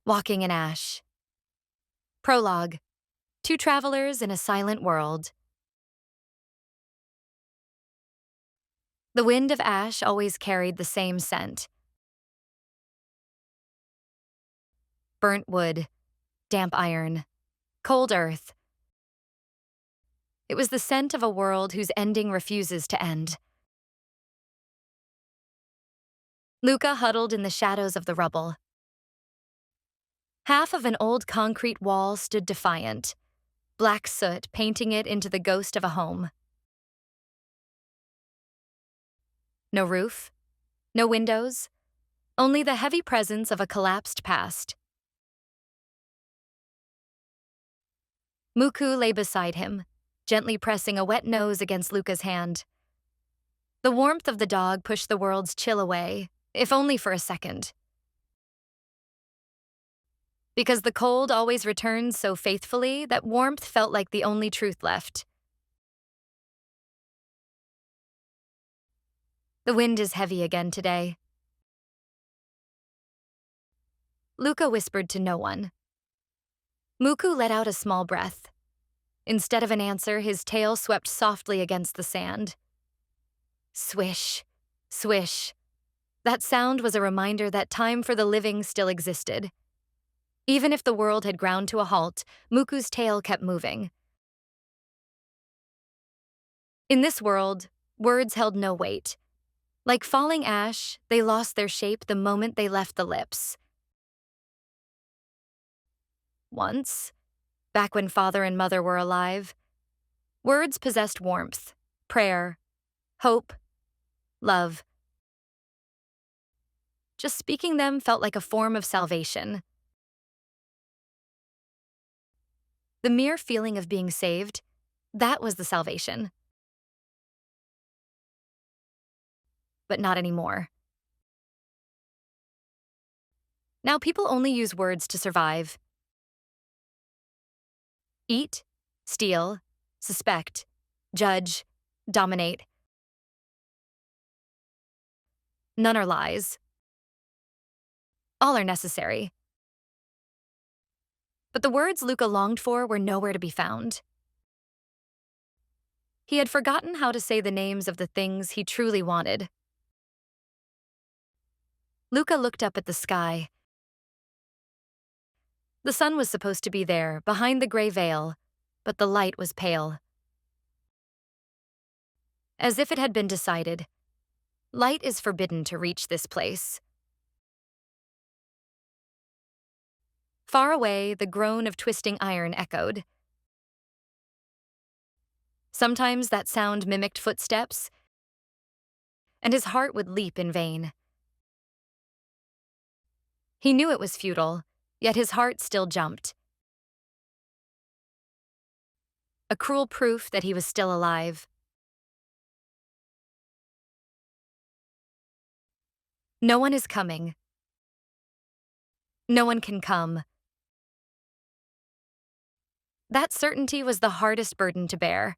Walking in Ash. Prologue. Two travelers in a silent world. The wind of ash always carried the same scent. Burnt wood, damp iron, cold earth. It was the scent of a world whose ending refuses to end. Luca huddled in the shadows of the rubble. Half of an old concrete wall stood defiant, black soot painting it into the ghost of a home. No roof, no windows, only the heavy presence of a collapsed past. Muku lay beside him, gently pressing a wet nose against Luca's hand. The warmth of the dog pushed the world's chill away, if only for a second. Because the cold always returns so faithfully that warmth felt like the only truth left. The wind is heavy again today. Luca whispered to no one. Muku let out a small breath. Instead of an answer, his tail swept softly against the sand. Swish, swish. That sound was a reminder that time for the living still existed. Even if the world had ground to a halt, Muku's tail kept moving. In this world, words held no weight. Like falling ash, they lost their shape the moment they left the lips. Once, back when father and mother were alive, words possessed warmth, prayer, hope, love. Just speaking them felt like a form of salvation. The mere feeling of being saved, that was the salvation. But not anymore. Now people only use words to survive. Eat, steal, suspect, judge, dominate. None are lies. All are necessary. But the words Luca longed for were nowhere to be found. He had forgotten how to say the names of the things he truly wanted. Luca looked up at the sky. The sun was supposed to be there, behind the gray veil, but the light was pale. As if it had been decided, light is forbidden to reach this place. Far away, the groan of twisting iron echoed. Sometimes that sound mimicked footsteps, and his heart would leap in vain. He knew it was futile, yet his heart still jumped. A cruel proof that he was still alive. No one is coming. No one can come. That certainty was the hardest burden to bear.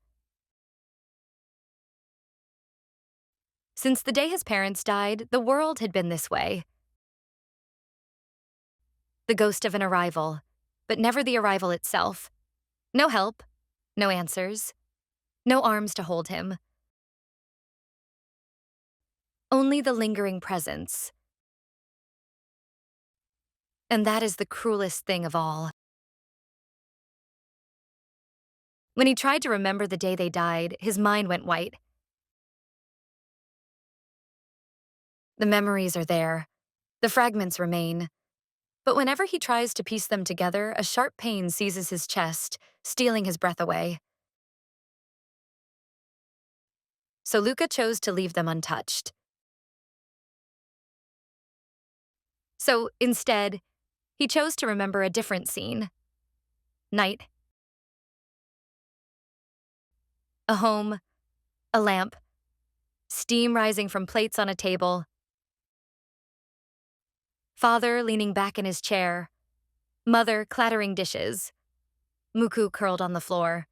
Since the day his parents died, the world had been this way. The ghost of an arrival, but never the arrival itself. No help, no answers, no arms to hold him. Only the lingering presence. And that is the cruelest thing of all. When he tried to remember the day they died, his mind went white. The memories are there. The fragments remain. But whenever he tries to piece them together, a sharp pain seizes his chest, stealing his breath away. So Luca chose to leave them untouched. So instead, he chose to remember a different scene. Night. A home, a lamp, steam rising from plates on a table. Father leaning back in his chair. Mother clattering dishes. Muku curled on the floor.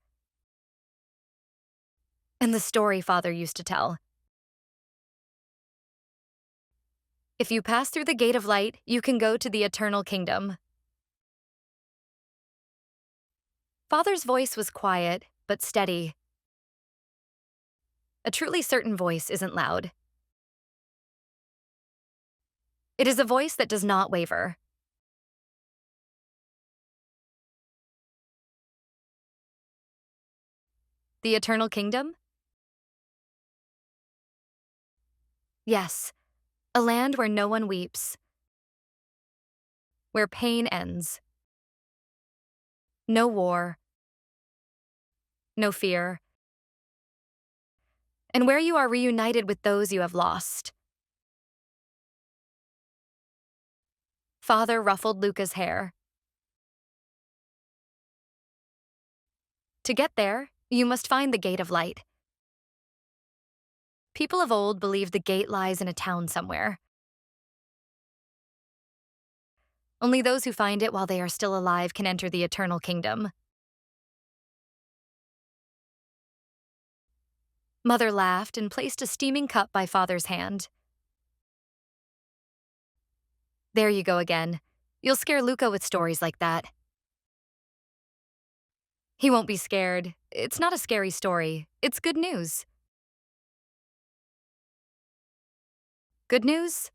And the story father used to tell. If you pass through the gate of light, you can go to the eternal kingdom. Father's voice was quiet, but steady. A truly certain voice isn't loud. It is a voice that does not waver. The eternal kingdom? Yes, a land where no one weeps, where pain ends. No war, no fear, and where you are reunited with those you have lost. Father ruffled Luca's hair. To get there, you must find the Gate of Light. People of old believed the gate lies in a town somewhere. Only those who find it while they are still alive can enter the eternal kingdom. Mother laughed and placed a steaming cup by Father's hand. There you go again. You'll scare Luca with stories like that. He won't be scared. It's not a scary story. It's good news. Good news?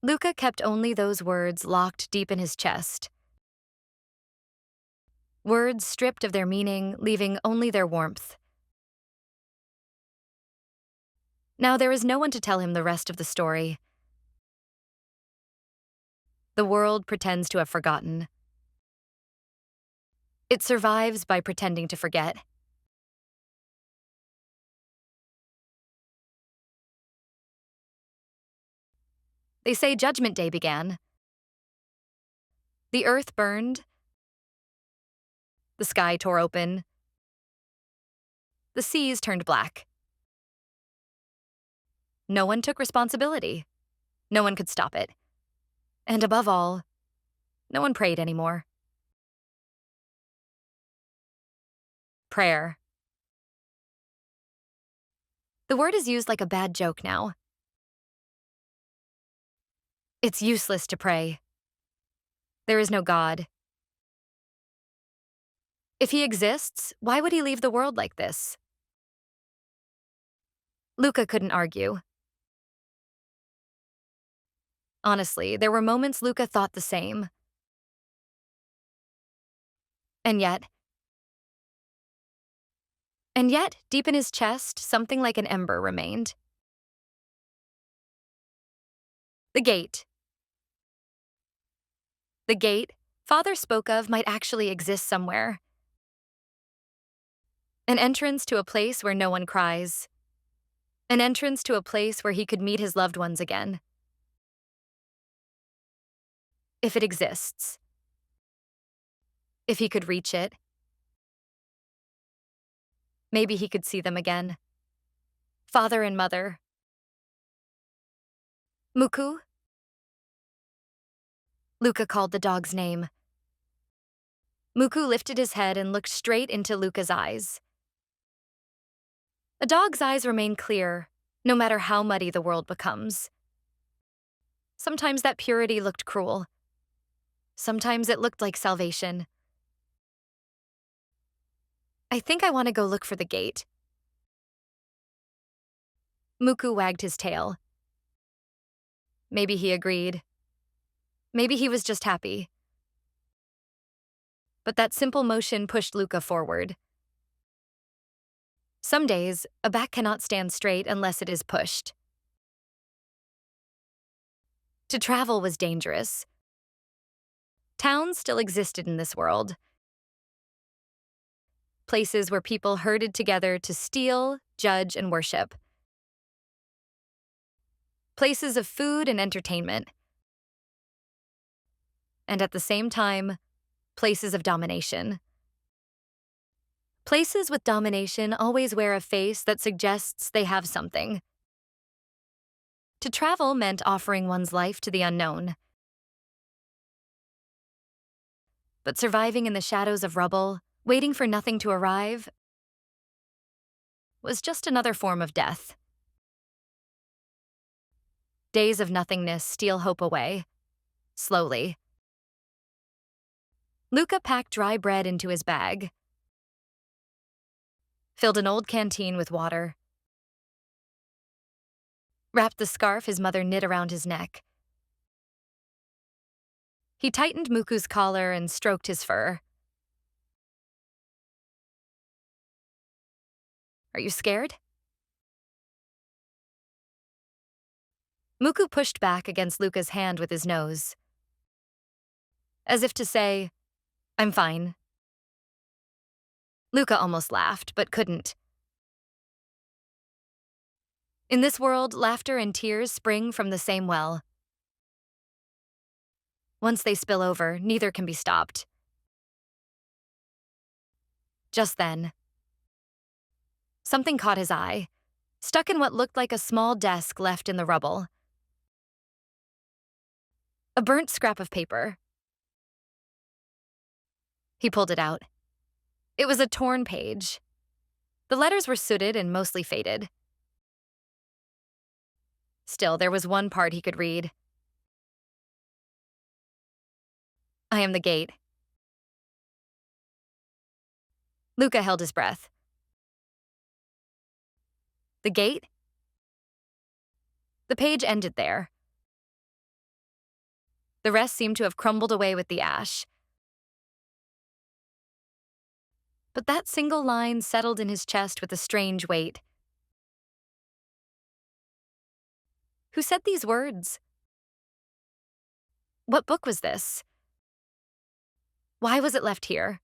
Luca kept only those words locked deep in his chest. Words stripped of their meaning, leaving only their warmth. Now there is no one to tell him the rest of the story. The world pretends to have forgotten. It survives by pretending to forget. They say Judgment Day began. The earth burned. The sky tore open. The seas turned black. No one took responsibility. No one could stop it. And above all, no one prayed anymore. Prayer. The word is used like a bad joke now. It's useless to pray. There is no God. If he exists, why would he leave the world like this? Luca couldn't argue. Honestly, there were moments Luca thought the same. And yet, deep in his chest, something like an ember remained. The gate. The gate Father spoke of might actually exist somewhere. An entrance to a place where no one cries. An entrance to a place where he could meet his loved ones again. If it exists. If he could reach it. Maybe he could see them again. Father and mother. Muku? Luca called the dog's name. Muku lifted his head and looked straight into Luca's eyes. A dog's eyes remain clear, no matter how muddy the world becomes. Sometimes that purity looked cruel. Sometimes it looked like salvation. I think I want to go look for the gate. Muku wagged his tail. Maybe he agreed. Maybe he was just happy. But that simple motion pushed Luca forward. Some days, a back cannot stand straight unless it is pushed. To travel was dangerous. Towns still existed in this world. Places where people herded together to steal, judge, and worship. Places of food and entertainment. And at the same time, places of domination. Places with domination always wear a face that suggests they have something. To travel meant offering one's life to the unknown. But surviving in the shadows of rubble, waiting for nothing to arrive, was just another form of death. Days of nothingness steal hope away, slowly. Luca packed dry bread into his bag, filled an old canteen with water, wrapped the scarf his mother knit around his neck. He tightened Muku's collar and stroked his fur. Are you scared? Muku pushed back against Luca's hand with his nose, as if to say, I'm fine. Luca almost laughed, but couldn't. In this world, laughter and tears spring from the same well. Once they spill over, neither can be stopped. Just then, something caught his eye, stuck in what looked like a small desk left in the rubble. A burnt scrap of paper. He pulled it out. It was a torn page. The letters were sooted and mostly faded. Still, there was one part he could read. I am the gate. Luca held his breath. The gate? The page ended there. The rest seemed to have crumbled away with the ash. But that single line settled in his chest with a strange weight. Who said these words? What book was this? Why was it left here?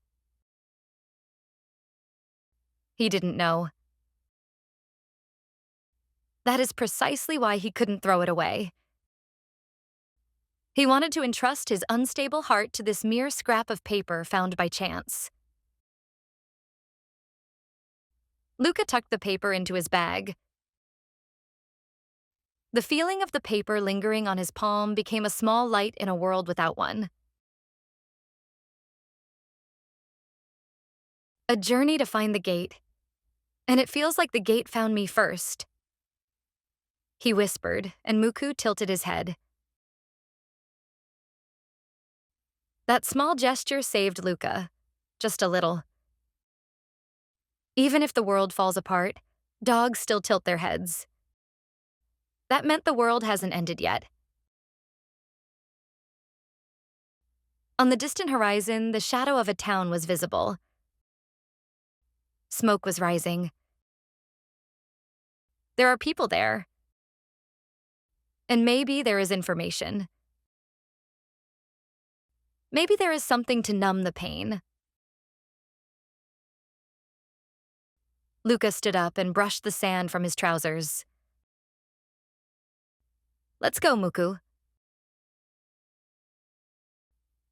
He didn't know. That is precisely why he couldn't throw it away. He wanted to entrust his unstable heart to this mere scrap of paper found by chance. Luca tucked the paper into his bag. The feeling of the paper lingering on his palm became a small light in a world without one. A journey to find the gate. And it feels like the gate found me first. He whispered, and Muku tilted his head. That small gesture saved Luca, just a little. Even if the world falls apart, dogs still tilt their heads. That meant the world hasn't ended yet. On the distant horizon, the shadow of a town was visible. Smoke was rising. There are people there. And maybe there is information. Maybe there is something to numb the pain. Luca stood up and brushed the sand from his trousers. Let's go, Muku.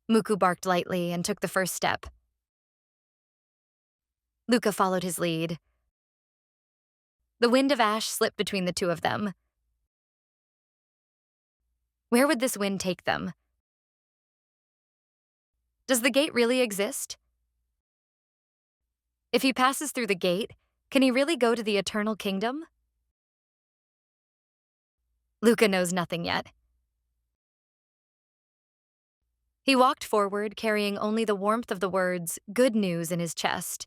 Muku barked lightly and took the first step. Luca followed his lead. The wind of ash slipped between the two of them. Where would this wind take them? Does the gate really exist? If he passes through the gate, can he really go to the eternal kingdom? Luca knows nothing yet. He walked forward, carrying only the warmth of the words, good news, in his chest.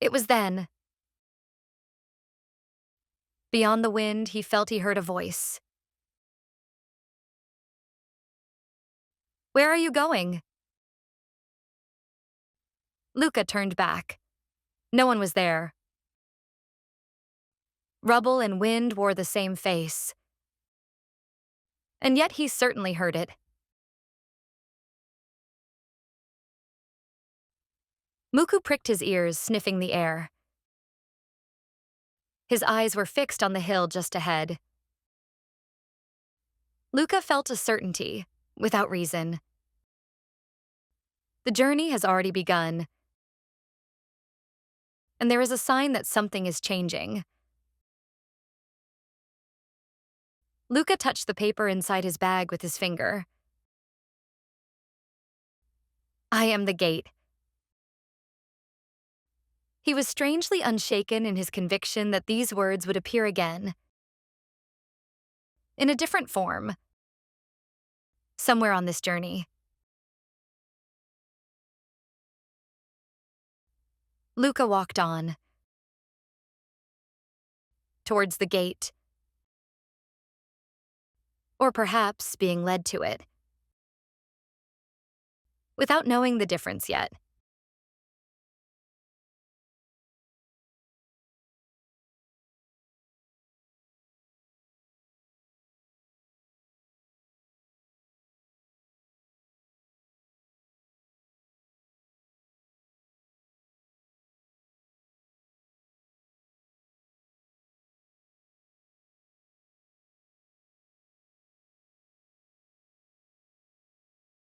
It was then. Beyond the wind, he felt he heard a voice. Where are you going? Luca turned back. No one was there. Rubble and wind wore the same face. And yet he certainly heard it. Muku pricked his ears, sniffing the air. His eyes were fixed on the hill just ahead. Luca felt a certainty, without reason. The journey has already begun, and there is a sign that something is changing. Luca touched the paper inside his bag with his finger. I am the gate. He was strangely unshaken in his conviction that these words would appear again. In a different form. somewhere on this journey. Luca walked on, towards the gate, or perhaps being led to it, without knowing the difference yet.